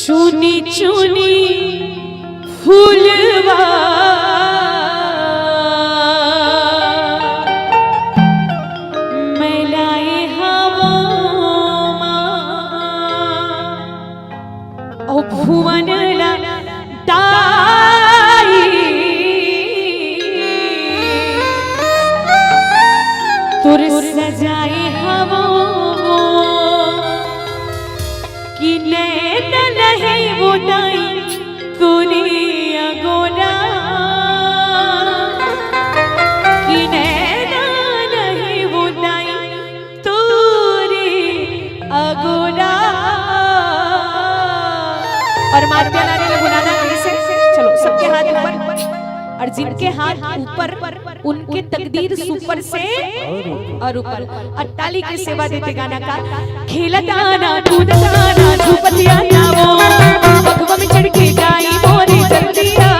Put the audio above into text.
चुनी चुनी फूलवा मैलाए हवा ओ भुवन ताई तुर सजाए हवा कि नैन लहे वो दाई तूने अगोरा कि नैन लहे वो दाई तूने अगोरा। और मारते लाने में बुलाना कैसे? चलो सबके हाथ ऊपर और जिनके हाथ ऊपर उनके तकदीर सुपर से और ऊपर और ताली की सेवा देते गाना का खेलताना कूदताना झूपतिया ना वो भगवा में चढ़ के गाई मोरे जल्दी आ